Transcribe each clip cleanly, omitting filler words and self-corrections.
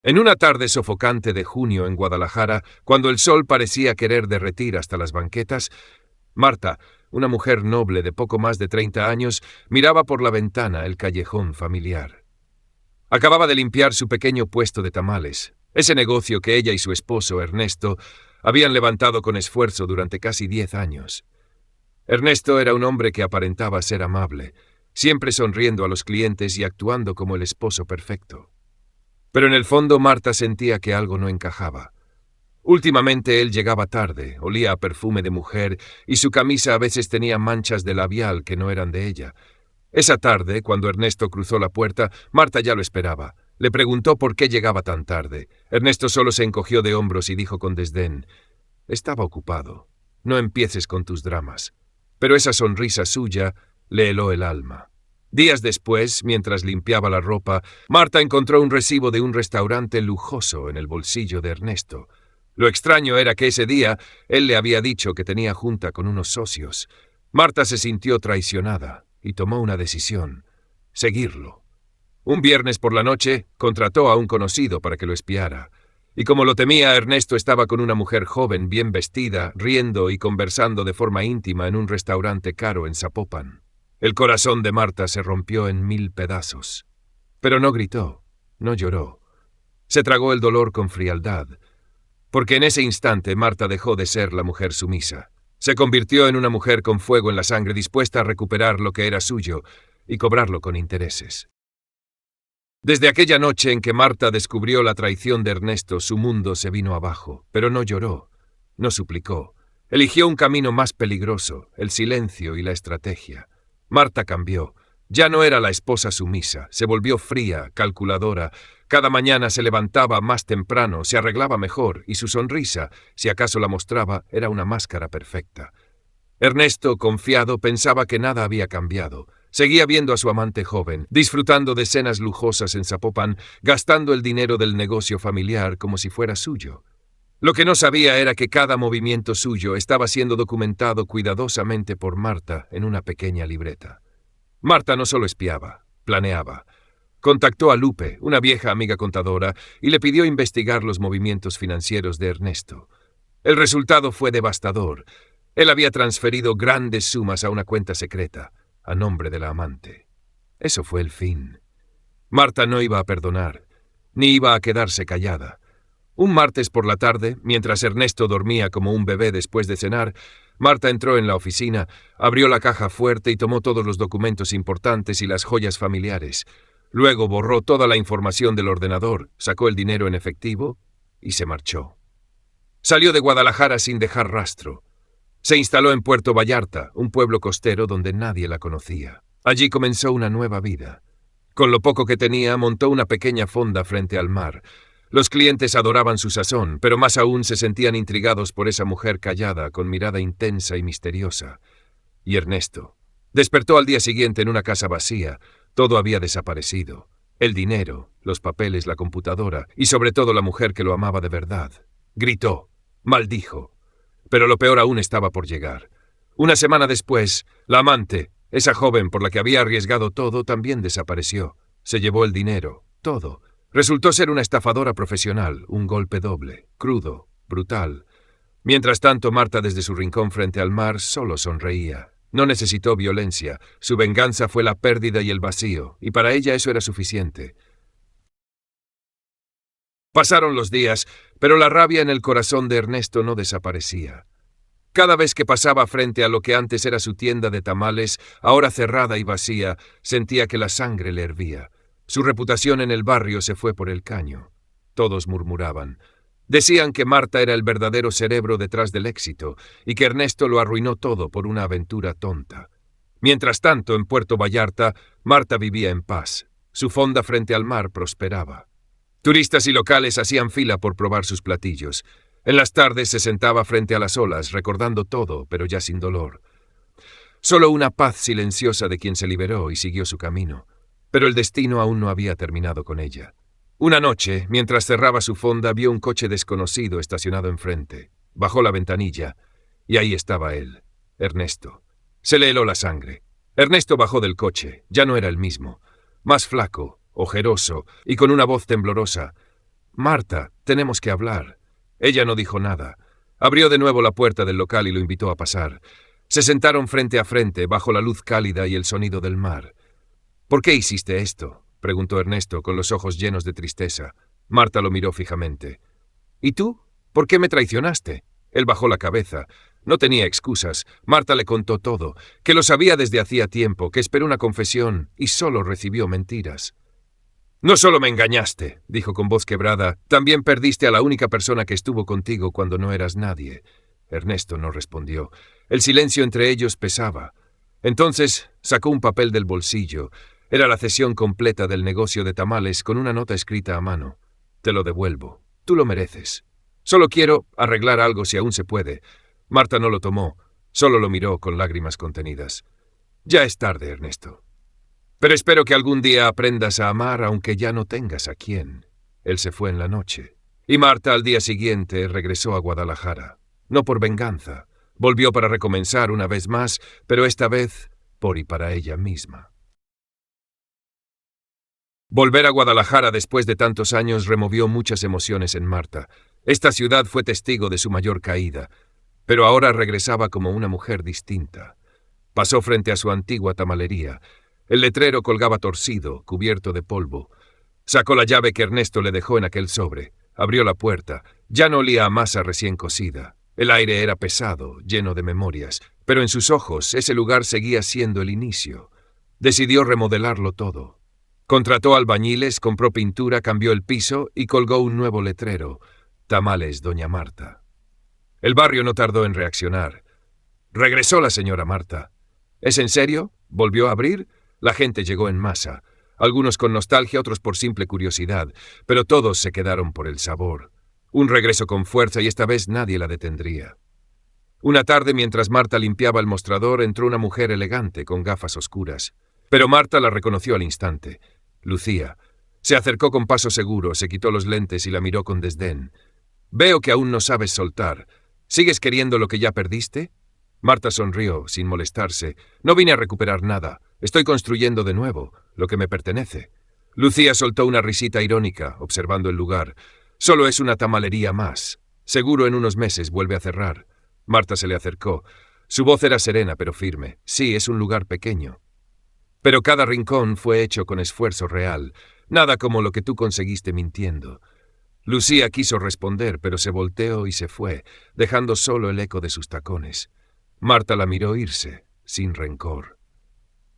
En una tarde sofocante de junio en Guadalajara, cuando el sol parecía querer derretir hasta las banquetas, Marta, una mujer noble de poco más de 30 años, miraba por la ventana el callejón familiar. Acababa de limpiar su pequeño puesto de tamales, ese negocio que ella y su esposo, Ernesto, habían levantado con esfuerzo durante casi 10 años. Ernesto era un hombre que aparentaba ser amable, siempre sonriendo a los clientes y actuando como el esposo perfecto. Pero en el fondo Marta sentía que algo no encajaba. Últimamente él llegaba tarde, olía a perfume de mujer y su camisa a veces tenía manchas de labial que no eran de ella. Esa tarde, cuando Ernesto cruzó la puerta, Marta ya lo esperaba. Le preguntó por qué llegaba tan tarde. Ernesto solo se encogió de hombros y dijo con desdén: «Estaba ocupado. No empieces con tus dramas». Pero esa sonrisa suya le heló el alma. Días después, mientras limpiaba la ropa, Marta encontró un recibo de un restaurante lujoso en el bolsillo de Ernesto. Lo extraño era que ese día él le había dicho que tenía junta con unos socios. Marta se sintió traicionada y tomó una decisión: seguirlo. Un viernes por la noche contrató a un conocido para que lo espiara. Y como lo temía, Ernesto estaba con una mujer joven, bien vestida, riendo y conversando de forma íntima en un restaurante caro en Zapopan. El corazón de Marta se rompió en 1000 pedazos. Pero no gritó, no lloró. Se tragó el dolor con frialdad, porque en ese instante Marta dejó de ser la mujer sumisa. Se convirtió en una mujer con fuego en la sangre, dispuesta a recuperar lo que era suyo y cobrarlo con intereses. Desde aquella noche en que Marta descubrió la traición de Ernesto, su mundo se vino abajo, pero no lloró, no suplicó. Eligió un camino más peligroso, el silencio y la estrategia. Marta cambió. Ya no era la esposa sumisa, se volvió fría, calculadora. Cada mañana se levantaba más temprano, se arreglaba mejor, y su sonrisa, si acaso la mostraba, era una máscara perfecta. Ernesto, confiado, pensaba que nada había cambiado. Seguía viendo a su amante joven, disfrutando de cenas lujosas en Zapopan, gastando el dinero del negocio familiar como si fuera suyo. Lo que no sabía era que cada movimiento suyo estaba siendo documentado cuidadosamente por Marta en una pequeña libreta. Marta no solo espiaba, planeaba. Contactó a Lupe, una vieja amiga contadora, y le pidió investigar los movimientos financieros de Ernesto. El resultado fue devastador. Él había transferido grandes sumas a una cuenta secreta, a nombre de la amante. Eso fue el fin. Marta no iba a perdonar, ni iba a quedarse callada. Un martes por la tarde, mientras Ernesto dormía como un bebé después de cenar, Marta entró en la oficina, abrió la caja fuerte y tomó todos los documentos importantes y las joyas familiares. Luego borró toda la información del ordenador, sacó el dinero en efectivo y se marchó. Salió de Guadalajara sin dejar rastro. Se instaló en Puerto Vallarta, un pueblo costero donde nadie la conocía. Allí comenzó una nueva vida. Con lo poco que tenía, montó una pequeña fonda frente al mar. Los clientes adoraban su sazón, pero más aún se sentían intrigados por esa mujer callada, con mirada intensa y misteriosa. Y Ernesto. Despertó al día siguiente en una casa vacía. Todo había desaparecido. El dinero, los papeles, la computadora y sobre todo la mujer que lo amaba de verdad. Gritó, maldijo. Pero lo peor aún estaba por llegar. Una semana después, la amante, esa joven por la que había arriesgado todo, también desapareció. Se llevó el dinero, todo. Resultó ser una estafadora profesional, un golpe doble, crudo, brutal. Mientras tanto, Marta, desde su rincón frente al mar, solo sonreía. No necesitó violencia. Su venganza fue la pérdida y el vacío, y para ella eso era suficiente. Pasaron los días, pero la rabia en el corazón de Ernesto no desaparecía. Cada vez que pasaba frente a lo que antes era su tienda de tamales, ahora cerrada y vacía, sentía que la sangre le hervía. Su reputación en el barrio se fue por el caño. Todos murmuraban. Decían que Marta era el verdadero cerebro detrás del éxito y que Ernesto lo arruinó todo por una aventura tonta. Mientras tanto, en Puerto Vallarta, Marta vivía en paz. Su fonda frente al mar prosperaba. Turistas y locales hacían fila por probar sus platillos. En las tardes se sentaba frente a las olas, recordando todo, pero ya sin dolor. Solo una paz silenciosa de quien se liberó y siguió su camino. Pero el destino aún no había terminado con ella. Una noche, mientras cerraba su fonda, vio un coche desconocido estacionado enfrente. Bajó la ventanilla, y ahí estaba él, Ernesto. Se le heló la sangre. Ernesto bajó del coche, ya no era el mismo. Más flaco, ojeroso y con una voz temblorosa. Marta, tenemos que hablar. Ella no dijo nada. Abrió de nuevo la puerta del local y lo invitó a pasar. Se sentaron frente a frente, bajo la luz cálida y el sonido del mar. ¿Por qué hiciste esto?, preguntó Ernesto, con los ojos llenos de tristeza. Marta lo miró fijamente. ¿Y tú? ¿Por qué me traicionaste? Él bajó la cabeza. No tenía excusas. Marta le contó todo, que lo sabía desde hacía tiempo, que esperó una confesión y solo recibió mentiras. «No solo me engañaste», dijo con voz quebrada, «también perdiste a la única persona que estuvo contigo cuando no eras nadie». Ernesto no respondió. El silencio entre ellos pesaba. Entonces sacó un papel del bolsillo. Era la cesión completa del negocio de tamales con una nota escrita a mano. «Te lo devuelvo. Tú lo mereces. Solo quiero arreglar algo si aún se puede». Marta no lo tomó. Solo lo miró con lágrimas contenidas. «Ya es tarde, Ernesto. Pero espero que algún día aprendas a amar aunque ya no tengas a quién». Él se fue en la noche. Y Marta al día siguiente regresó a Guadalajara. No por venganza. Volvió para recomenzar una vez más, pero esta vez por y para ella misma. Volver a Guadalajara después de tantos años removió muchas emociones en Marta. Esta ciudad fue testigo de su mayor caída, pero ahora regresaba como una mujer distinta. Pasó frente a su antigua tamalería. El letrero colgaba torcido, cubierto de polvo. Sacó la llave que Ernesto le dejó en aquel sobre. Abrió la puerta. Ya no olía a masa recién cocida. El aire era pesado, lleno de memorias, pero en sus ojos ese lugar seguía siendo el inicio. Decidió remodelarlo todo. Contrató albañiles, compró pintura, cambió el piso y colgó un nuevo letrero: Tamales Doña Marta. El barrio no tardó en reaccionar. Regresó la señora Marta. ¿Es en serio? ¿Volvió a abrir? La gente llegó en masa. Algunos con nostalgia, otros por simple curiosidad, pero todos se quedaron por el sabor. Un regreso con fuerza y esta vez nadie la detendría. Una tarde, mientras Marta limpiaba el mostrador, entró una mujer elegante con gafas oscuras. Pero Marta la reconoció al instante. Lucía. Se acercó con paso seguro, se quitó los lentes y la miró con desdén. «Veo que aún no sabes soltar. ¿Sigues queriendo lo que ya perdiste?» Marta sonrió, sin molestarse. «No vine a recuperar nada. Estoy construyendo de nuevo, lo que me pertenece». Lucía soltó una risita irónica, observando el lugar. «Solo es una tamalería más. Seguro en unos meses vuelve a cerrar». Marta se le acercó. Su voz era serena pero firme. «Sí, es un lugar pequeño. Pero cada rincón fue hecho con esfuerzo real. Nada como lo que tú conseguiste mintiendo». Lucía quiso responder, pero se volteó y se fue, dejando solo el eco de sus tacones. Marta la miró irse, sin rencor.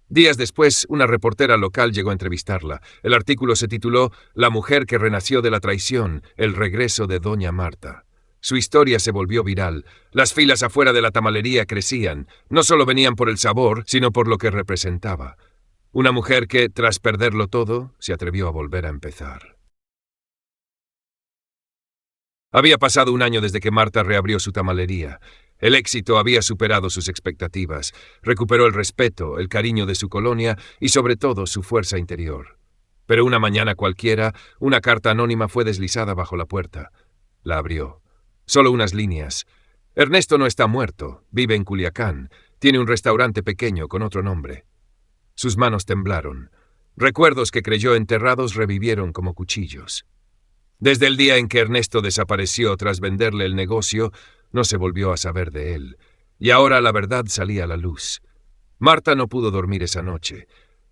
Días después, una reportera local llegó a entrevistarla. El artículo se tituló «La mujer que renació de la traición, el regreso de Doña Marta». Su historia se volvió viral. Las filas afuera de la tamalería crecían. No solo venían por el sabor, sino por lo que representaba. Una mujer que, tras perderlo todo, se atrevió a volver a empezar. Había pasado un año desde que Marta reabrió su tamalería. El éxito había superado sus expectativas. Recuperó el respeto, el cariño de su colonia y, sobre todo, su fuerza interior. Pero una mañana cualquiera, una carta anónima fue deslizada bajo la puerta. La abrió. Solo unas líneas. «Ernesto no está muerto. Vive en Culiacán. Tiene un restaurante pequeño con otro nombre». Sus manos temblaron. Recuerdos que creyó enterrados revivieron como cuchillos. Desde el día en que Ernesto desapareció tras venderle el negocio, no se volvió a saber de él. Y ahora la verdad salía a la luz. Marta no pudo dormir esa noche.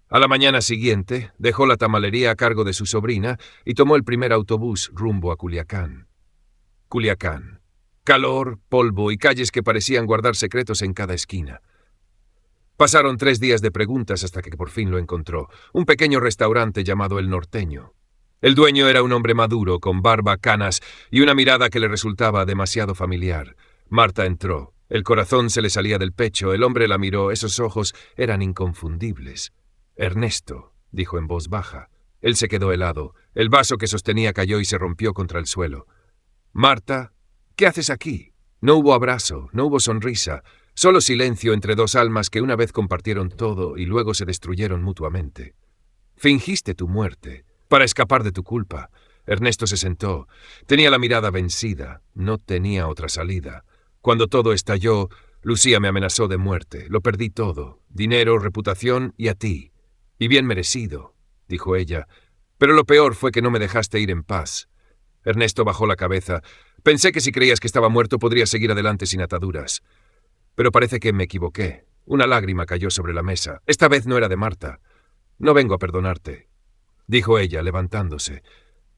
A la mañana siguiente, dejó la tamalería a cargo de su sobrina y tomó el primer autobús rumbo a Culiacán. Culiacán. Calor, polvo y calles que parecían guardar secretos en cada esquina. Pasaron 3 días de preguntas hasta que por fin lo encontró. Un pequeño restaurante llamado El Norteño. El dueño era un hombre maduro, con barba, canas y una mirada que le resultaba demasiado familiar. Marta entró. El corazón se le salía del pecho. El hombre la miró. Esos ojos eran inconfundibles. «Ernesto», dijo en voz baja. Él se quedó helado. El vaso que sostenía cayó y se rompió contra el suelo. «Marta, ¿qué haces aquí?» No hubo abrazo, no hubo sonrisa. Solo silencio entre dos almas que una vez compartieron todo y luego se destruyeron mutuamente. «Fingiste tu muerte para escapar de tu culpa». Ernesto se sentó. Tenía la mirada vencida. No tenía otra salida. Cuando todo estalló, Lucía me amenazó de muerte. Lo perdí todo. Dinero, reputación y a ti. Y bien merecido, dijo ella. Pero lo peor fue que no me dejaste ir en paz. Ernesto bajó la cabeza. Pensé que si creías que estaba muerto podrías seguir adelante sin ataduras. Pero parece que me equivoqué. Una lágrima cayó sobre la mesa. Esta vez no era de Marta. No vengo a perdonarte, dijo ella, levantándose.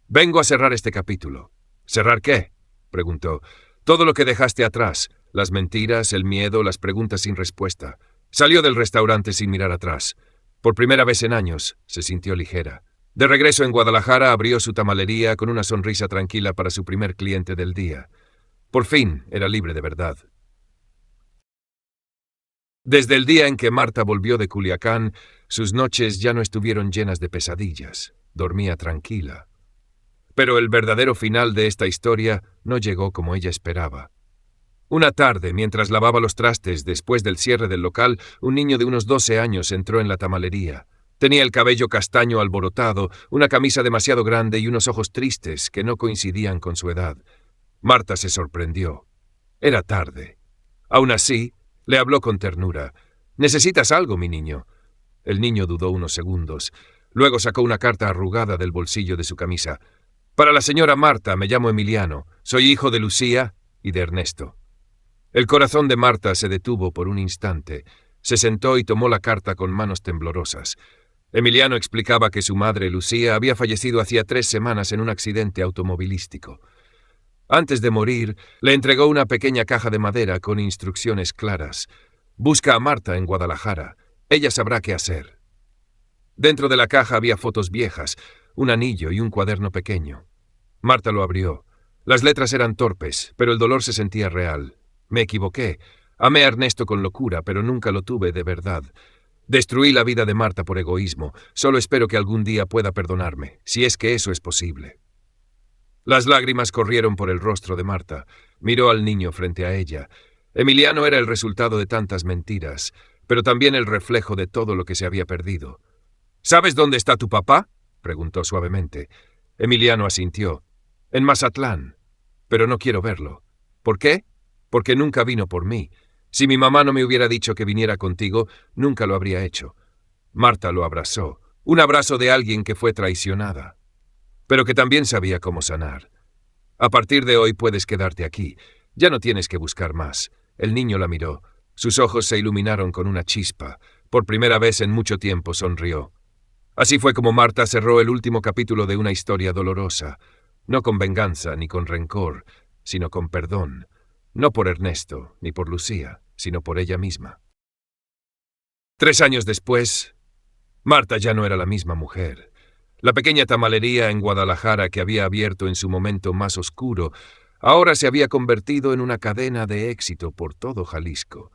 Vengo a cerrar este capítulo. ¿Cerrar qué?, preguntó. Todo lo que dejaste atrás, las mentiras, el miedo, las preguntas sin respuesta. Salió del restaurante sin mirar atrás. Por primera vez en años, se sintió ligera. De regreso en Guadalajara, abrió su tamalería con una sonrisa tranquila para su primer cliente del día. Por fin era libre de verdad. Desde el día en que Marta volvió de Culiacán, sus noches ya no estuvieron llenas de pesadillas. Dormía tranquila. Pero el verdadero final de esta historia no llegó como ella esperaba. Una tarde, mientras lavaba los trastes después del cierre del local, un niño de unos 12 años entró en la tamalería. Tenía el cabello castaño alborotado, una camisa demasiado grande y unos ojos tristes que no coincidían con su edad. Marta se sorprendió. Era tarde. Aún así, le habló con ternura. «¿Necesitas algo, mi niño?» El niño dudó unos segundos. Luego sacó una carta arrugada del bolsillo de su camisa. «Para la señora Marta, me llamo Emiliano. Soy hijo de Lucía y de Ernesto». El corazón de Marta se detuvo por un instante. Se sentó y tomó la carta con manos temblorosas. Emiliano explicaba que su madre, Lucía, había fallecido hacía 3 semanas en un accidente automovilístico. Antes de morir, le entregó una pequeña caja de madera con instrucciones claras. «Busca a Marta en Guadalajara. Ella sabrá qué hacer». Dentro de la caja había fotos viejas, un anillo y un cuaderno pequeño. Marta lo abrió. Las letras eran torpes, pero el dolor se sentía real. «Me equivoqué. Amé a Ernesto con locura, pero nunca lo tuve de verdad. Destruí la vida de Marta por egoísmo. Solo espero que algún día pueda perdonarme, si es que eso es posible». Las lágrimas corrieron por el rostro de Marta. Miró al niño frente a ella. Emiliano era el resultado de tantas mentiras, pero también el reflejo de todo lo que se había perdido. «¿Sabes dónde está tu papá?», preguntó suavemente. Emiliano asintió. «En Mazatlán. Pero no quiero verlo». «¿Por qué?». «Porque nunca vino por mí. Si mi mamá no me hubiera dicho que viniera contigo, nunca lo habría hecho». Marta lo abrazó. Un abrazo de alguien que fue traicionada, pero que también sabía cómo sanar. «A partir de hoy puedes quedarte aquí. Ya no tienes que buscar más». El niño la miró. Sus ojos se iluminaron con una chispa. Por primera vez en mucho tiempo sonrió. Así fue como Marta cerró el último capítulo de una historia dolorosa. No con venganza ni con rencor, sino con perdón. No por Ernesto ni por Lucía, sino por ella misma. 3 años después, Marta ya no era la misma mujer. La pequeña tamalería en Guadalajara que había abierto en su momento más oscuro, ahora se había convertido en una cadena de éxito por todo Jalisco.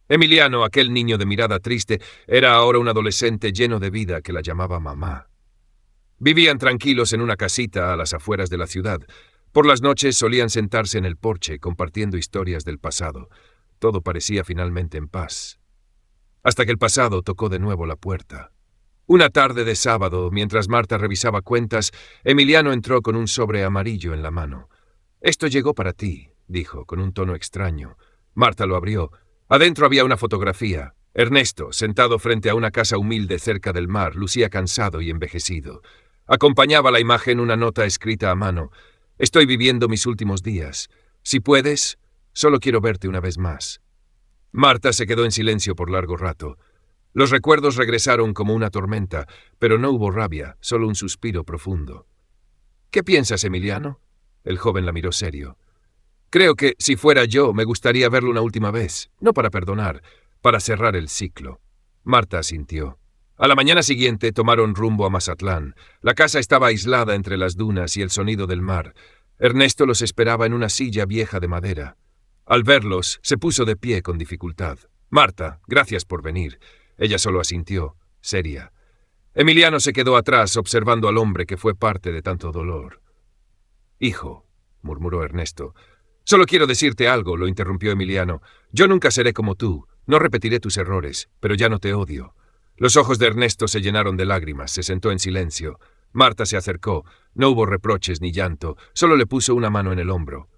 Emiliano, aquel niño de mirada triste, era ahora un adolescente lleno de vida que la llamaba mamá. Vivían tranquilos en una casita a las afueras de la ciudad. Por las noches solían sentarse en el porche compartiendo historias del pasado. Todo parecía finalmente en paz. Hasta que el pasado tocó de nuevo la puerta. Una tarde de sábado, mientras Marta revisaba cuentas, Emiliano entró con un sobre amarillo en la mano. «Esto llegó para ti», dijo, con un tono extraño. Marta lo abrió. Adentro había una fotografía. Ernesto, sentado frente a una casa humilde cerca del mar, lucía cansado y envejecido. Acompañaba la imagen una nota escrita a mano. «Estoy viviendo mis últimos días. Si puedes, solo quiero verte una vez más». Marta se quedó en silencio por largo rato. Los recuerdos regresaron como una tormenta, pero no hubo rabia, solo un suspiro profundo. «¿Qué piensas, Emiliano?». El joven la miró serio. «Creo que, si fuera yo, me gustaría verlo una última vez, no para perdonar, para cerrar el ciclo». Marta asintió. A la mañana siguiente tomaron rumbo a Mazatlán. La casa estaba aislada entre las dunas y el sonido del mar. Ernesto los esperaba en una silla vieja de madera. Al verlos, se puso de pie con dificultad. «Marta, gracias por venir». Ella solo asintió, seria. Emiliano se quedó atrás observando al hombre que fue parte de tanto dolor. «Hijo», murmuró Ernesto. «Solo quiero decirte algo», lo interrumpió Emiliano. «Yo nunca seré como tú, no repetiré tus errores, pero ya no te odio». Los ojos de Ernesto se llenaron de lágrimas, se sentó en silencio. Marta se acercó. No hubo reproches ni llanto, solo le puso una mano en el hombro.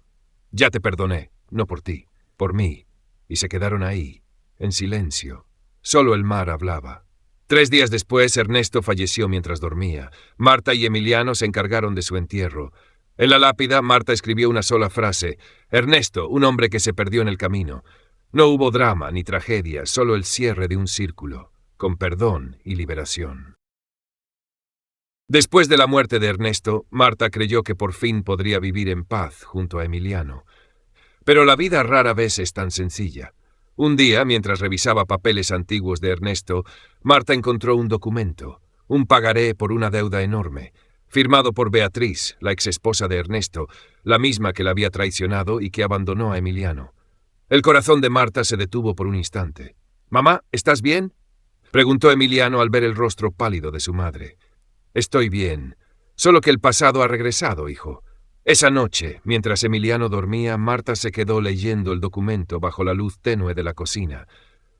«Ya te perdoné, no por ti, por mí». Y se quedaron ahí, en silencio. Solo el mar hablaba. 3 días después, Ernesto falleció mientras dormía. Marta y Emiliano se encargaron de su entierro. En la lápida, Marta escribió una sola frase: Ernesto, un hombre que se perdió en el camino. No hubo drama ni tragedia, solo el cierre de un círculo, con perdón y liberación. Después de la muerte de Ernesto, Marta creyó que por fin podría vivir en paz junto a Emiliano. Pero la vida rara vez es tan sencilla. Un día, mientras revisaba papeles antiguos de Ernesto, Marta encontró un documento, un pagaré por una deuda enorme, firmado por Beatriz, la exesposa de Ernesto, la misma que la había traicionado y que abandonó a Emiliano. El corazón de Marta se detuvo por un instante. «Mamá, ¿estás bien?», preguntó Emiliano al ver el rostro pálido de su madre. «Estoy bien, solo que el pasado ha regresado, hijo». Esa noche, mientras Emiliano dormía, Marta se quedó leyendo el documento bajo la luz tenue de la cocina.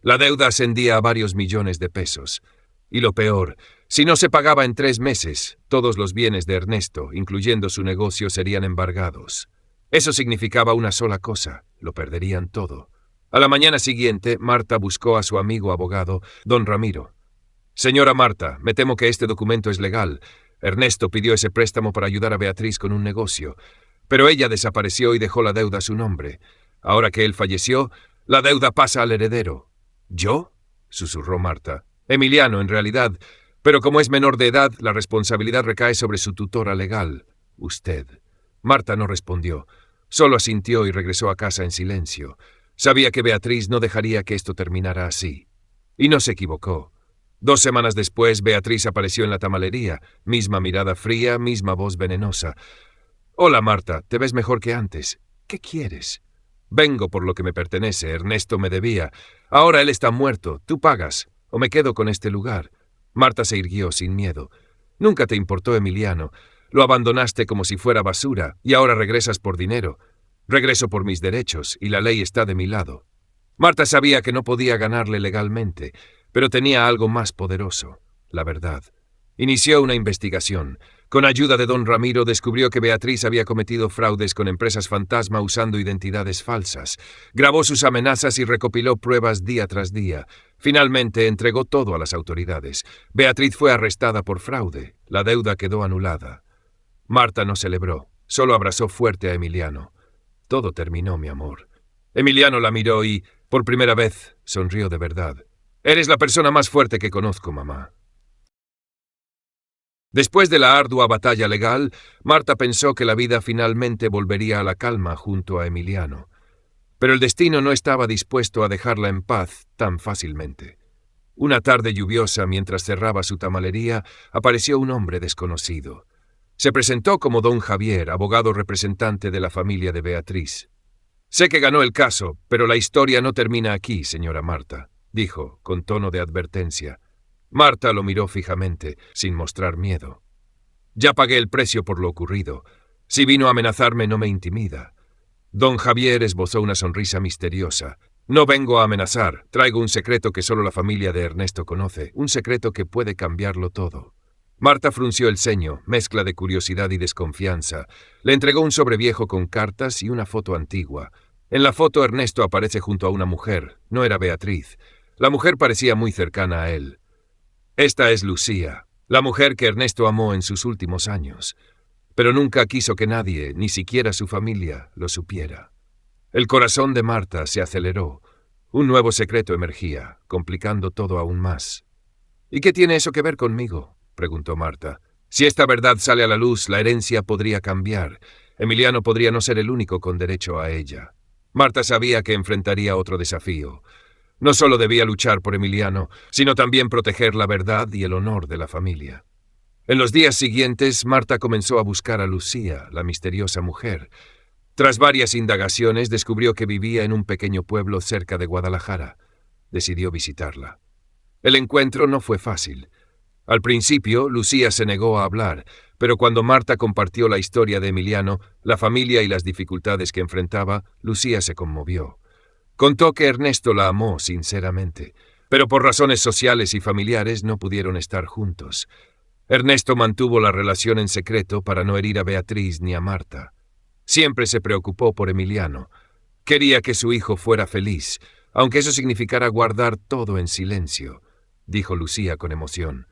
La deuda ascendía a varios millones de pesos. Y lo peor, si no se pagaba en 3 meses, todos los bienes de Ernesto, incluyendo su negocio, serían embargados. Eso significaba una sola cosa: lo perderían todo. A la mañana siguiente, Marta buscó a su amigo abogado, don Ramiro. «Señora Marta, me temo que este documento es legal. Ernesto pidió ese préstamo para ayudar a Beatriz con un negocio, pero ella desapareció y dejó la deuda a su nombre. Ahora que él falleció, la deuda pasa al heredero». «¿Yo?», susurró Marta. «Emiliano, en realidad, pero como es menor de edad, la responsabilidad recae sobre su tutora legal, usted». Marta no respondió, solo asintió y regresó a casa en silencio. Sabía que Beatriz no dejaría que esto terminara así. Y no se equivocó. 2 semanas después, Beatriz apareció en la tamalería, misma mirada fría, misma voz venenosa. «Hola, Marta, te ves mejor que antes. ¿Qué quieres?». «Vengo por lo que me pertenece. Ernesto me debía. Ahora él está muerto. Tú pagas, o me quedo con este lugar». Marta se irguió sin miedo. «Nunca te importó Emiliano. Lo abandonaste como si fuera basura, y ahora regresas por dinero. Regreso por mis derechos, y la ley está de mi lado». Marta sabía que no podía ganarle legalmente, pero tenía algo más poderoso: la verdad. Inició una investigación. Con ayuda de don Ramiro descubrió que Beatriz había cometido fraudes con empresas fantasma usando identidades falsas. Grabó sus amenazas y recopiló pruebas día tras día. Finalmente entregó todo a las autoridades. Beatriz fue arrestada por fraude. La deuda quedó anulada. Marta no celebró, solo abrazó fuerte a Emiliano. «Todo terminó, mi amor». Emiliano la miró y, por primera vez, sonrió de verdad. «Eres la persona más fuerte que conozco, mamá». Después de la ardua batalla legal, Marta pensó que la vida finalmente volvería a la calma junto a Emiliano. Pero el destino no estaba dispuesto a dejarla en paz tan fácilmente. Una tarde lluviosa, mientras cerraba su tamalería, apareció un hombre desconocido. Se presentó como don Javier, abogado representante de la familia de Beatriz. «Sé que ganó el caso, pero la historia no termina aquí, señora Marta», dijo, con tono de advertencia. Marta lo miró fijamente, sin mostrar miedo. «Ya pagué el precio por lo ocurrido. Si vino a amenazarme, no me intimida». Don Javier esbozó una sonrisa misteriosa. «No vengo a amenazar. Traigo un secreto que solo la familia de Ernesto conoce, un secreto que puede cambiarlo todo». Marta frunció el ceño, mezcla de curiosidad y desconfianza. Le entregó un sobre viejo con cartas y una foto antigua. En la foto Ernesto aparece junto a una mujer. No era Beatriz. La mujer parecía muy cercana a él. «Esta es Lucía, la mujer que Ernesto amó en sus últimos años, pero nunca quiso que nadie, ni siquiera su familia, lo supiera». El corazón de Marta se aceleró. Un nuevo secreto emergía, complicando todo aún más. «¿Y qué tiene eso que ver conmigo?», preguntó Marta. «Si esta verdad sale a la luz, la herencia podría cambiar. Emiliano podría no ser el único con derecho a ella». Marta sabía que enfrentaría otro desafío. No solo debía luchar por Emiliano, sino también proteger la verdad y el honor de la familia. En los días siguientes, Marta comenzó a buscar a Lucía, la misteriosa mujer. Tras varias indagaciones, descubrió que vivía en un pequeño pueblo cerca de Guadalajara. Decidió visitarla. El encuentro no fue fácil. Al principio, Lucía se negó a hablar, pero cuando Marta compartió la historia de Emiliano, la familia y las dificultades que enfrentaba, Lucía se conmovió. Contó que Ernesto la amó sinceramente, pero por razones sociales y familiares no pudieron estar juntos. Ernesto mantuvo la relación en secreto para no herir a Beatriz ni a Marta. Siempre se preocupó por Emiliano. Quería que su hijo fuera feliz, aunque eso significara guardar todo en silencio, dijo Lucía con emoción.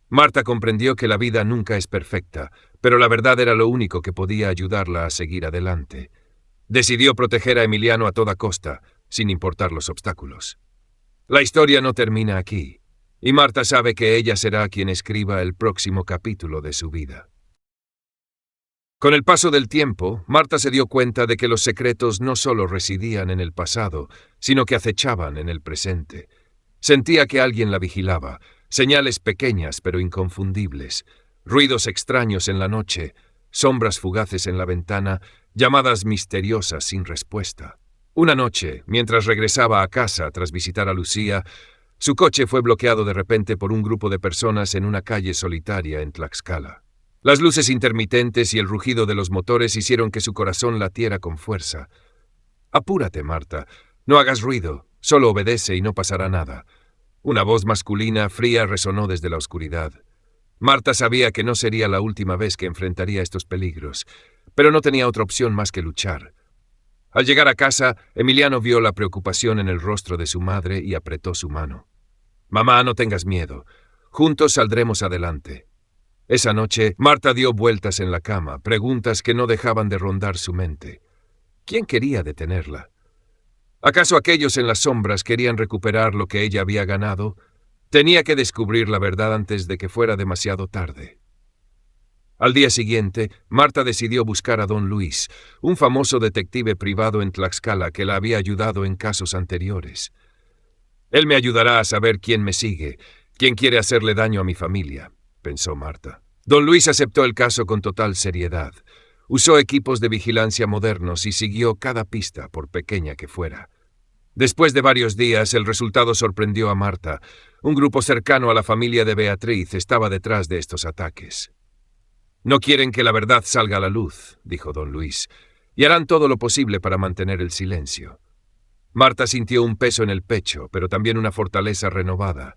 Marta comprendió que la vida nunca es perfecta, pero la verdad era lo único que podía ayudarla a seguir adelante. Decidió proteger a Emiliano a toda costa, sin importar los obstáculos. La historia no termina aquí, y Marta sabe que ella será quien escriba el próximo capítulo de su vida. Con el paso del tiempo, Marta se dio cuenta de que los secretos no solo residían en el pasado, sino que acechaban en el presente. Sentía que alguien la vigilaba, señales pequeñas pero inconfundibles, ruidos extraños en la noche, sombras fugaces en la ventana, llamadas misteriosas sin respuesta. Una noche, mientras regresaba a casa tras visitar a Lucía, su coche fue bloqueado de repente por un grupo de personas en una calle solitaria en Tlaxcala. Las luces intermitentes y el rugido de los motores hicieron que su corazón latiera con fuerza. «Apúrate, Marta. No hagas ruido. Solo obedece y no pasará nada». Una voz masculina fría resonó desde la oscuridad. Marta sabía que no sería la última vez que enfrentaría estos peligros, pero no tenía otra opción más que luchar. Al llegar a casa, Emiliano vio la preocupación en el rostro de su madre y apretó su mano. «Mamá, no tengas miedo. Juntos saldremos adelante». Esa noche, Marta dio vueltas en la cama, preguntas que no dejaban de rondar su mente. ¿Quién quería detenerla? ¿Acaso aquellos en las sombras querían recuperar lo que ella había ganado? Tenía que descubrir la verdad antes de que fuera demasiado tarde. Al día siguiente, Marta decidió buscar a don Luis, un famoso detective privado en Tlaxcala que la había ayudado en casos anteriores. «Él me ayudará a saber quién me sigue, quién quiere hacerle daño a mi familia», pensó Marta. Don Luis aceptó el caso con total seriedad. Usó equipos de vigilancia modernos y siguió cada pista, por pequeña que fuera. Después de varios días, el resultado sorprendió a Marta. Un grupo cercano a la familia de Beatriz estaba detrás de estos ataques. «No quieren que la verdad salga a la luz», dijo don Luis, «y harán todo lo posible para mantener el silencio». Marta sintió un peso en el pecho, pero también una fortaleza renovada.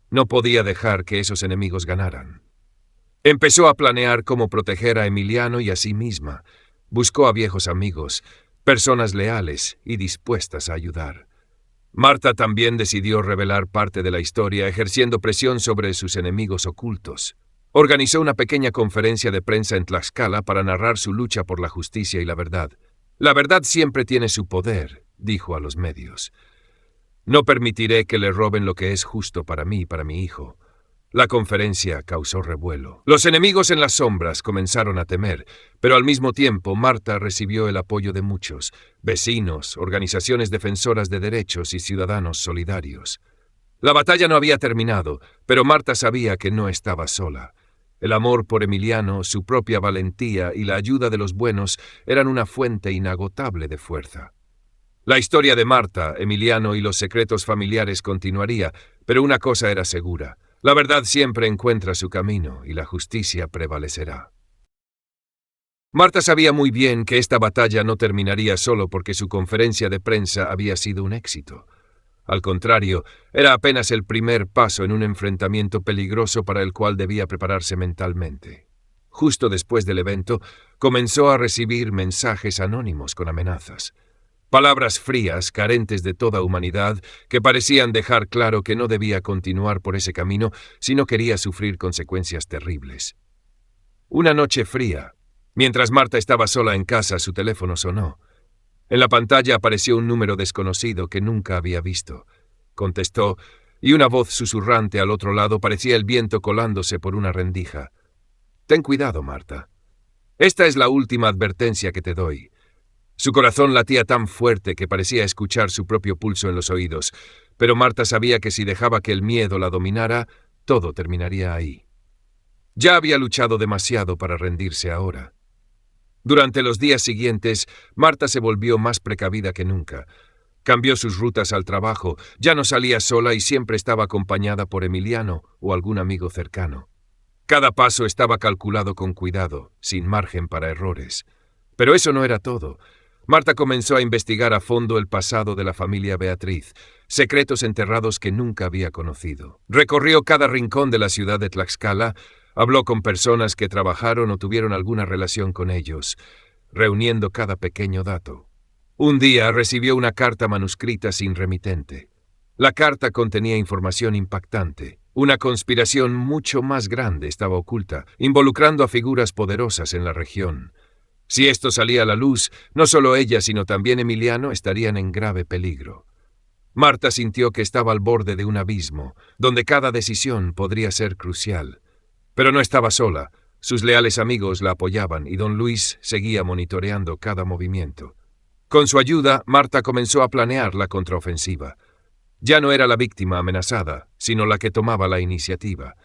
No podía dejar que esos enemigos ganaran. Empezó a planear cómo proteger a Emiliano y a sí misma. Buscó a viejos amigos, personas leales y dispuestas a ayudar. Marta también decidió revelar parte de la historia, ejerciendo presión sobre sus enemigos ocultos. Organizó una pequeña conferencia de prensa en Tlaxcala para narrar su lucha por la justicia y la verdad. «La verdad siempre tiene su poder», dijo a los medios. «No permitiré que le roben lo que es justo para mí y para mi hijo». La conferencia causó revuelo. Los enemigos en las sombras comenzaron a temer, pero al mismo tiempo Marta recibió el apoyo de muchos, vecinos, organizaciones defensoras de derechos y ciudadanos solidarios. La batalla no había terminado, pero Marta sabía que no estaba sola. El amor por Emiliano, su propia valentía y la ayuda de los buenos eran una fuente inagotable de fuerza. La historia de Marta, Emiliano y los secretos familiares continuaría, pero una cosa era segura: la verdad siempre encuentra su camino y la justicia prevalecerá. Marta sabía muy bien que esta batalla no terminaría solo porque su conferencia de prensa había sido un éxito. Al contrario, era apenas el primer paso en un enfrentamiento peligroso para el cual debía prepararse mentalmente. Justo después del evento, comenzó a recibir mensajes anónimos con amenazas. Palabras frías, carentes de toda humanidad, que parecían dejar claro que no debía continuar por ese camino si no quería sufrir consecuencias terribles. Una noche fría, mientras Marta estaba sola en casa, su teléfono sonó. En la pantalla apareció un número desconocido que nunca había visto. Contestó, y una voz susurrante al otro lado parecía el viento colándose por una rendija. «Ten cuidado, Marta. Esta es la última advertencia que te doy». Su corazón latía tan fuerte que parecía escuchar su propio pulso en los oídos, pero Marta sabía que si dejaba que el miedo la dominara, todo terminaría ahí. Ya había luchado demasiado para rendirse ahora. Durante los días siguientes, Marta se volvió más precavida que nunca. Cambió sus rutas al trabajo, ya no salía sola y siempre estaba acompañada por Emiliano o algún amigo cercano. Cada paso estaba calculado con cuidado, sin margen para errores. Pero eso no era todo. Marta comenzó a investigar a fondo el pasado de la familia Beatriz, secretos enterrados que nunca había conocido. Recorrió cada rincón de la ciudad de Tlaxcala, habló con personas que trabajaron o tuvieron alguna relación con ellos, reuniendo cada pequeño dato. Un día recibió una carta manuscrita sin remitente. La carta contenía información impactante. Una conspiración mucho más grande estaba oculta, involucrando a figuras poderosas en la región. Si esto salía a la luz, no solo ella, sino también Emiliano estarían en grave peligro. Marta sintió que estaba al borde de un abismo, donde cada decisión podría ser crucial. Pero no estaba sola. Sus leales amigos la apoyaban y don Luis seguía monitoreando cada movimiento. Con su ayuda, Marta comenzó a planear la contraofensiva. Ya no era la víctima amenazada, sino la que tomaba la iniciativa.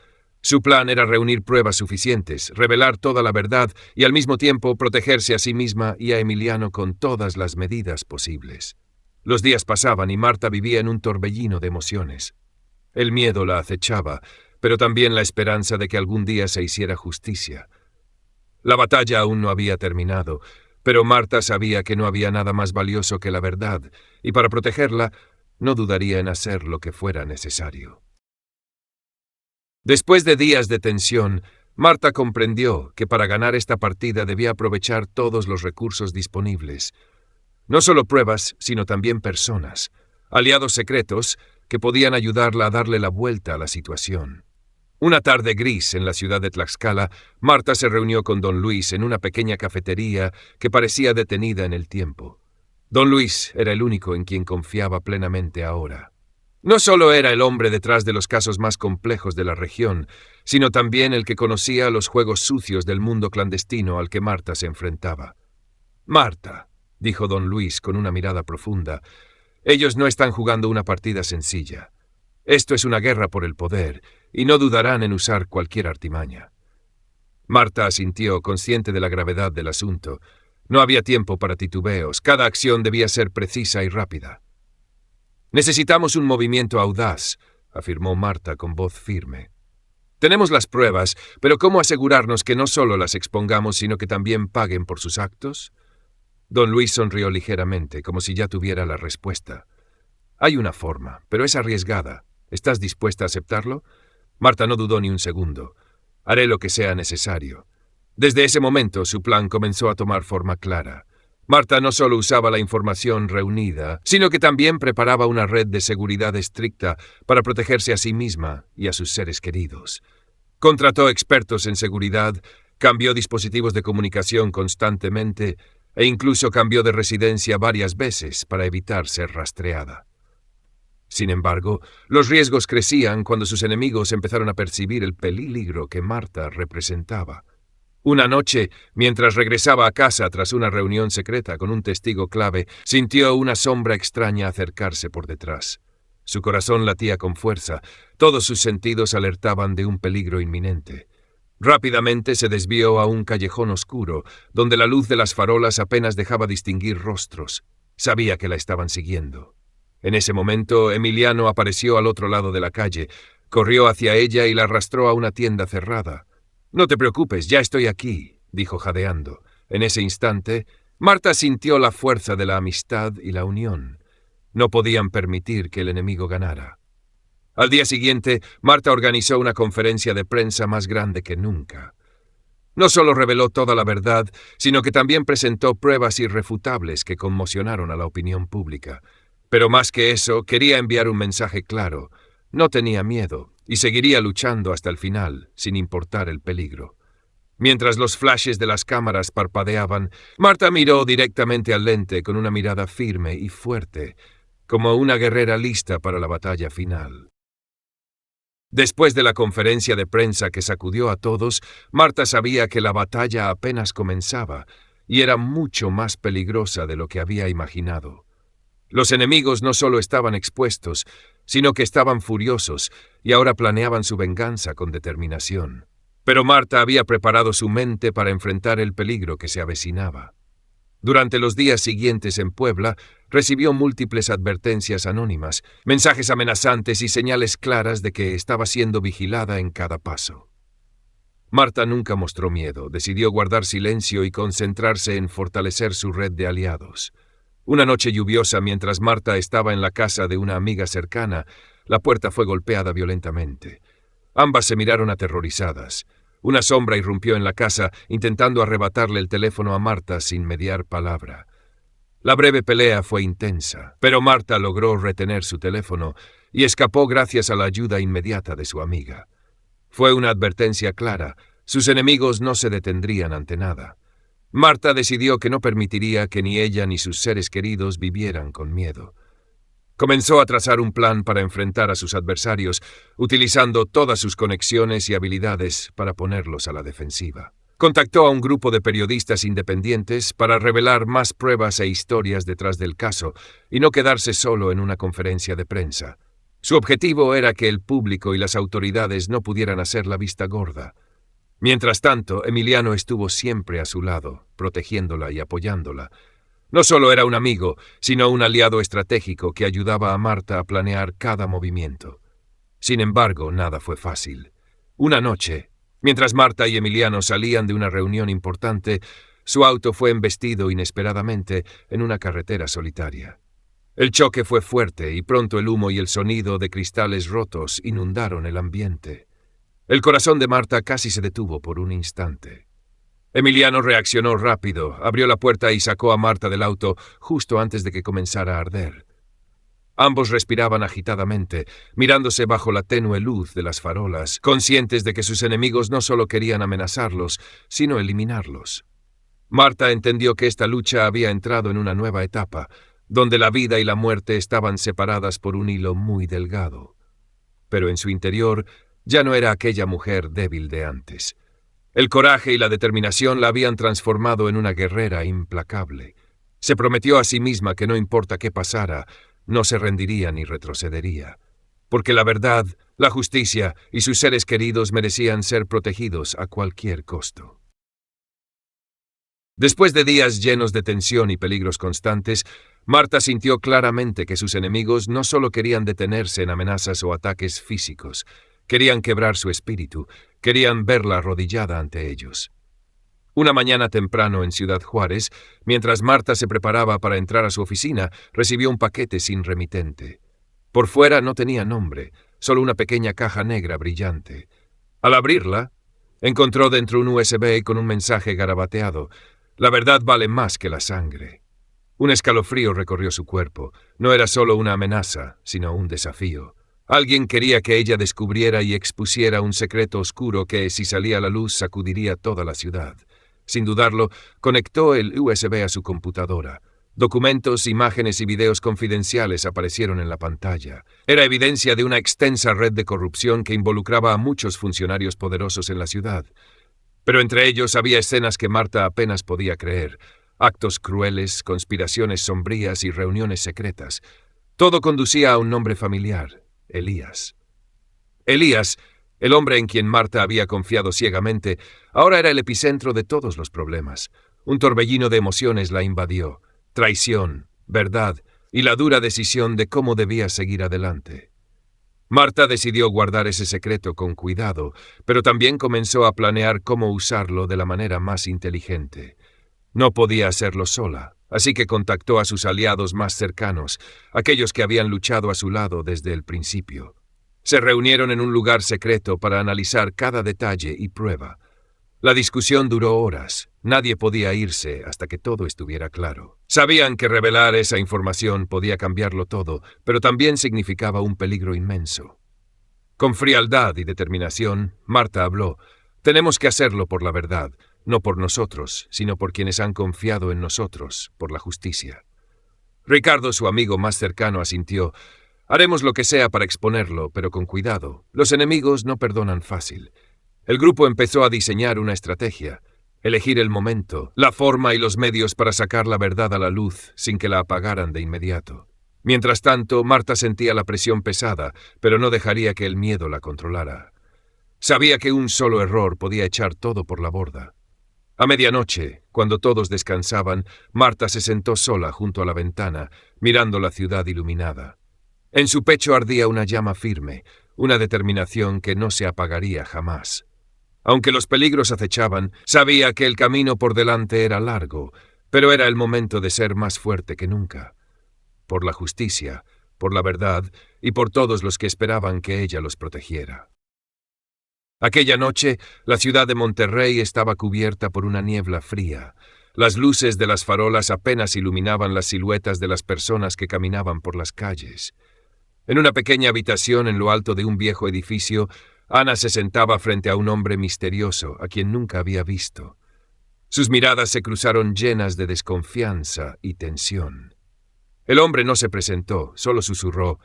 Su plan era reunir pruebas suficientes, revelar toda la verdad y al mismo tiempo protegerse a sí misma y a Emiliano con todas las medidas posibles. Los días pasaban y Marta vivía en un torbellino de emociones. El miedo la acechaba, pero también la esperanza de que algún día se hiciera justicia. La batalla aún no había terminado, pero Marta sabía que no había nada más valioso que la verdad, y para protegerla, no dudaría en hacer lo que fuera necesario. Después de días de tensión, Marta comprendió que para ganar esta partida debía aprovechar todos los recursos disponibles. No solo pruebas, sino también personas, aliados secretos que podían ayudarla a darle la vuelta a la situación. Una tarde gris en la ciudad de Tlaxcala, Marta se reunió con don Luis en una pequeña cafetería que parecía detenida en el tiempo. Don Luis era el único en quien confiaba plenamente ahora. No solo era el hombre detrás de los casos más complejos de la región, sino también el que conocía los juegos sucios del mundo clandestino al que Marta se enfrentaba. «Marta», dijo don Luis con una mirada profunda, «ellos no están jugando una partida sencilla. Esto es una guerra por el poder, y no dudarán en usar cualquier artimaña». Marta asintió, consciente de la gravedad del asunto. No había tiempo para titubeos, cada acción debía ser precisa y rápida. «Necesitamos un movimiento audaz», afirmó Marta con voz firme. «Tenemos las pruebas, pero ¿cómo asegurarnos que no solo las expongamos, sino que también paguen por sus actos?» Don Luis sonrió ligeramente, como si ya tuviera la respuesta. «Hay una forma, pero es arriesgada. ¿Estás dispuesta a aceptarlo?» Marta no dudó ni un segundo. «Haré lo que sea necesario». Desde ese momento su plan comenzó a tomar forma clara. Marta no solo usaba la información reunida, sino que también preparaba una red de seguridad estricta para protegerse a sí misma y a sus seres queridos. Contrató expertos en seguridad, cambió dispositivos de comunicación constantemente e incluso cambió de residencia varias veces para evitar ser rastreada. Sin embargo, los riesgos crecían cuando sus enemigos empezaron a percibir el peligro que Marta representaba. Una noche, mientras regresaba a casa tras una reunión secreta con un testigo clave, sintió una sombra extraña acercarse por detrás. Su corazón latía con fuerza, todos sus sentidos alertaban de un peligro inminente. Rápidamente se desvió a un callejón oscuro, donde la luz de las farolas apenas dejaba distinguir rostros. Sabía que la estaban siguiendo. En ese momento, Emiliano apareció al otro lado de la calle, corrió hacia ella y la arrastró a una tienda cerrada. «No te preocupes, ya estoy aquí», dijo jadeando. En ese instante, Marta sintió la fuerza de la amistad y la unión. No podían permitir que el enemigo ganara. Al día siguiente, Marta organizó una conferencia de prensa más grande que nunca. No solo reveló toda la verdad, sino que también presentó pruebas irrefutables que conmocionaron a la opinión pública. Pero más que eso, quería enviar un mensaje claro. No tenía miedo y seguiría luchando hasta el final, sin importar el peligro. Mientras los flashes de las cámaras parpadeaban, Marta miró directamente al lente con una mirada firme y fuerte, como una guerrera lista para la batalla final. Después de la conferencia de prensa que sacudió a todos, Marta sabía que la batalla apenas comenzaba y era mucho más peligrosa de lo que había imaginado. Los enemigos no solo estaban expuestos, sino que estaban furiosos y ahora planeaban su venganza con determinación. Pero Marta había preparado su mente para enfrentar el peligro que se avecinaba. Durante los días siguientes en Puebla, recibió múltiples advertencias anónimas, mensajes amenazantes y señales claras de que estaba siendo vigilada en cada paso. Marta nunca mostró miedo, decidió guardar silencio y concentrarse en fortalecer su red de aliados. Una noche lluviosa, mientras Marta estaba en la casa de una amiga cercana, la puerta fue golpeada violentamente. Ambas se miraron aterrorizadas. Una sombra irrumpió en la casa, intentando arrebatarle el teléfono a Marta sin mediar palabra. La breve pelea fue intensa, pero Marta logró retener su teléfono y escapó gracias a la ayuda inmediata de su amiga. Fue una advertencia clara. Sus enemigos no se detendrían ante nada. Marta decidió que no permitiría que ni ella ni sus seres queridos vivieran con miedo. Comenzó a trazar un plan para enfrentar a sus adversarios, utilizando todas sus conexiones y habilidades para ponerlos a la defensiva. Contactó a un grupo de periodistas independientes para revelar más pruebas e historias detrás del caso y no quedarse solo en una conferencia de prensa. Su objetivo era que el público y las autoridades no pudieran hacer la vista gorda. Mientras tanto, Emiliano estuvo siempre a su lado, protegiéndola y apoyándola. No solo era un amigo, sino un aliado estratégico que ayudaba a Marta a planear cada movimiento. Sin embargo, nada fue fácil. Una noche, mientras Marta y Emiliano salían de una reunión importante, su auto fue embestido inesperadamente en una carretera solitaria. El choque fue fuerte y pronto el humo y el sonido de cristales rotos inundaron el ambiente. El corazón de Marta casi se detuvo por un instante. Emiliano reaccionó rápido, abrió la puerta y sacó a Marta del auto justo antes de que comenzara a arder. Ambos respiraban agitadamente, mirándose bajo la tenue luz de las farolas, conscientes de que sus enemigos no solo querían amenazarlos, sino eliminarlos. Marta entendió que esta lucha había entrado en una nueva etapa, donde la vida y la muerte estaban separadas por un hilo muy delgado. Pero en su interior ya no era aquella mujer débil de antes. El coraje y la determinación la habían transformado en una guerrera implacable. Se prometió a sí misma que no importa qué pasara, no se rendiría ni retrocedería. Porque la verdad, la justicia y sus seres queridos merecían ser protegidos a cualquier costo. Después de días llenos de tensión y peligros constantes, Marta sintió claramente que sus enemigos no solo querían detenerse en amenazas o ataques físicos, querían quebrar su espíritu, querían verla arrodillada ante ellos. Una mañana temprano en Ciudad Juárez, mientras Marta se preparaba para entrar a su oficina, recibió un paquete sin remitente. Por fuera no tenía nombre, solo una pequeña caja negra brillante. Al abrirla, encontró dentro un USB con un mensaje garabateado: «La verdad vale más que la sangre». Un escalofrío recorrió su cuerpo. No era solo una amenaza, sino un desafío. Alguien quería que ella descubriera y expusiera un secreto oscuro que, si salía a la luz, sacudiría toda la ciudad. Sin dudarlo, conectó el USB a su computadora. Documentos, imágenes y videos confidenciales aparecieron en la pantalla. Era evidencia de una extensa red de corrupción que involucraba a muchos funcionarios poderosos en la ciudad. Pero entre ellos había escenas que Marta apenas podía creer. Actos crueles, conspiraciones sombrías y reuniones secretas. Todo conducía a un nombre familiar: Elías. Elías, el hombre en quien Marta había confiado ciegamente, ahora era el epicentro de todos los problemas. Un torbellino de emociones la invadió: traición, verdad y la dura decisión de cómo debía seguir adelante. Marta decidió guardar ese secreto con cuidado, pero también comenzó a planear cómo usarlo de la manera más inteligente. No podía hacerlo sola, así que contactó a sus aliados más cercanos, aquellos que habían luchado a su lado desde el principio. Se reunieron en un lugar secreto para analizar cada detalle y prueba. La discusión duró horas. Nadie podía irse hasta que todo estuviera claro. Sabían que revelar esa información podía cambiarlo todo, pero también significaba un peligro inmenso. Con frialdad y determinación, Marta habló: «Tenemos que hacerlo por la verdad, no por nosotros, sino por quienes han confiado en nosotros, por la justicia». Ricardo, su amigo más cercano, asintió: «Haremos lo que sea para exponerlo, pero con cuidado. Los enemigos no perdonan fácil». El grupo empezó a diseñar una estrategia: elegir el momento, la forma y los medios para sacar la verdad a la luz sin que la apagaran de inmediato. Mientras tanto, Marta sentía la presión pesada, pero no dejaría que el miedo la controlara. Sabía que un solo error podía echar todo por la borda. A medianoche, cuando todos descansaban, Marta se sentó sola junto a la ventana, mirando la ciudad iluminada. En su pecho ardía una llama firme, una determinación que no se apagaría jamás. Aunque los peligros acechaban, sabía que el camino por delante era largo, pero era el momento de ser más fuerte que nunca. Por la justicia, por la verdad y por todos los que esperaban que ella los protegiera. Aquella noche, la ciudad de Monterrey estaba cubierta por una niebla fría. Las luces de las farolas apenas iluminaban las siluetas de las personas que caminaban por las calles. En una pequeña habitación en lo alto de un viejo edificio, Ana se sentaba frente a un hombre misterioso a quien nunca había visto. Sus miradas se cruzaron llenas de desconfianza y tensión. El hombre no se presentó, solo susurró: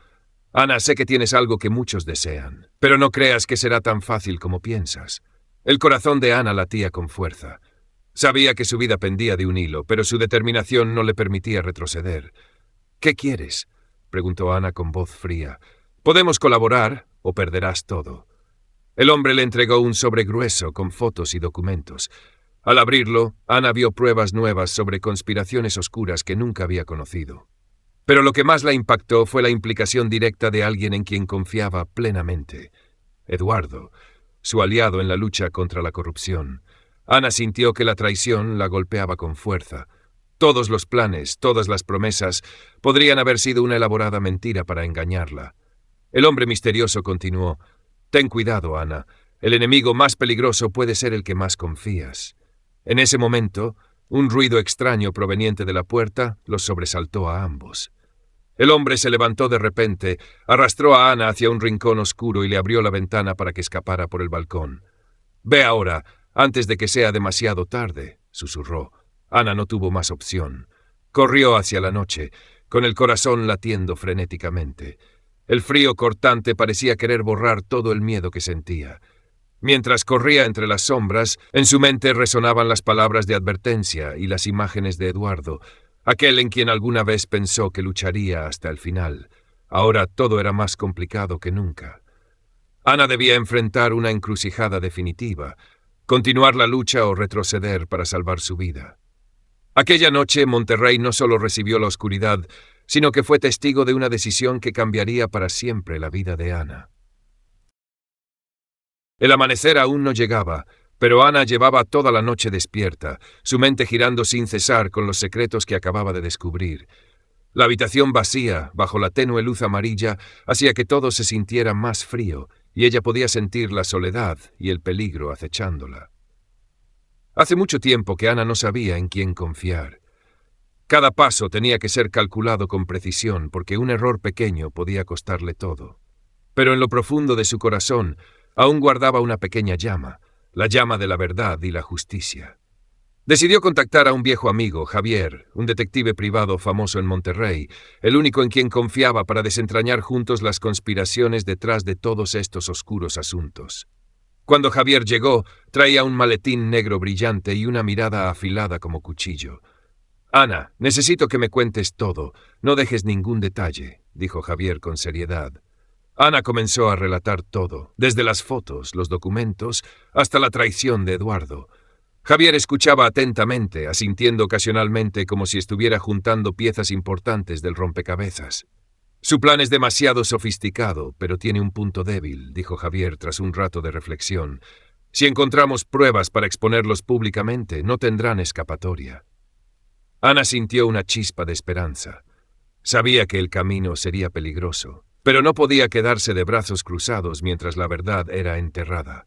«Ana, sé que tienes algo que muchos desean, pero no creas que será tan fácil como piensas». El corazón de Ana latía con fuerza. Sabía que su vida pendía de un hilo, pero su determinación no le permitía retroceder. «¿Qué quieres?», preguntó Ana con voz fría. «Podemos colaborar o perderás todo». El hombre le entregó un sobre grueso con fotos y documentos. Al abrirlo, Ana vio pruebas nuevas sobre conspiraciones oscuras que nunca había conocido. Pero lo que más la impactó fue la implicación directa de alguien en quien confiaba plenamente: Eduardo, su aliado en la lucha contra la corrupción. Ana sintió que la traición la golpeaba con fuerza. Todos los planes, todas las promesas, podrían haber sido una elaborada mentira para engañarla. El hombre misterioso continuó: «Ten cuidado, Ana. El enemigo más peligroso puede ser el que más confías». En ese momento, un ruido extraño proveniente de la puerta los sobresaltó a ambos. El hombre se levantó de repente, arrastró a Ana hacia un rincón oscuro y le abrió la ventana para que escapara por el balcón. «Ve ahora, antes de que sea demasiado tarde», susurró. Ana no tuvo más opción. Corrió hacia la noche, con el corazón latiendo frenéticamente. El frío cortante parecía querer borrar todo el miedo que sentía. Mientras corría entre las sombras, en su mente resonaban las palabras de advertencia y las imágenes de Eduardo, aquel en quien alguna vez pensó que lucharía hasta el final. Ahora todo era más complicado que nunca. Ana debía enfrentar una encrucijada definitiva: continuar la lucha o retroceder para salvar su vida. Aquella noche, Monterrey no solo recibió la oscuridad, sino que fue testigo de una decisión que cambiaría para siempre la vida de Ana. El amanecer aún no llegaba, pero Ana llevaba toda la noche despierta, su mente girando sin cesar con los secretos que acababa de descubrir. La habitación vacía, bajo la tenue luz amarilla, hacía que todo se sintiera más frío, y ella podía sentir la soledad y el peligro acechándola. Hace mucho tiempo que Ana no sabía en quién confiar. Cada paso tenía que ser calculado con precisión, porque un error pequeño podía costarle todo. Pero en lo profundo de su corazón aún guardaba una pequeña llama, la llama de la verdad y la justicia. Decidió contactar a un viejo amigo, Javier, un detective privado famoso en Monterrey, el único en quien confiaba para desentrañar juntos las conspiraciones detrás de todos estos oscuros asuntos. Cuando Javier llegó, traía un maletín negro brillante y una mirada afilada como cuchillo. «Ana, necesito que me cuentes todo. No dejes ningún detalle», dijo Javier con seriedad. Ana comenzó a relatar todo, desde las fotos, los documentos, hasta la traición de Eduardo. Javier escuchaba atentamente, asintiendo ocasionalmente como si estuviera juntando piezas importantes del rompecabezas. «Su plan es demasiado sofisticado, pero tiene un punto débil», dijo Javier tras un rato de reflexión. «Si encontramos pruebas para exponerlos públicamente, no tendrán escapatoria». Ana sintió una chispa de esperanza. Sabía que el camino sería peligroso, pero no podía quedarse de brazos cruzados mientras la verdad era enterrada.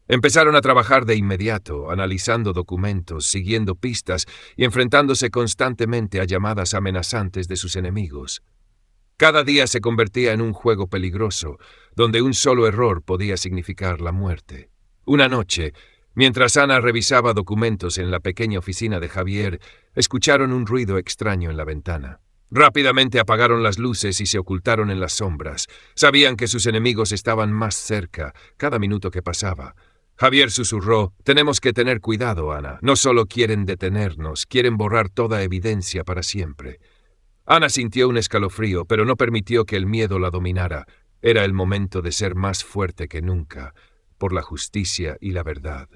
Empezaron a trabajar de inmediato, analizando documentos, siguiendo pistas y enfrentándose constantemente a llamadas amenazantes de sus enemigos. Cada día se convertía en un juego peligroso, donde un solo error podía significar la muerte. Una noche, mientras Ana revisaba documentos en la pequeña oficina de Javier, escucharon un ruido extraño en la ventana. Rápidamente apagaron las luces y se ocultaron en las sombras. Sabían que sus enemigos estaban más cerca, cada minuto que pasaba. Javier susurró: «Tenemos que tener cuidado, Ana. No solo quieren detenernos, quieren borrar toda evidencia para siempre». Ana sintió un escalofrío, pero no permitió que el miedo la dominara. Era el momento de ser más fuerte que nunca, por la justicia y la verdad.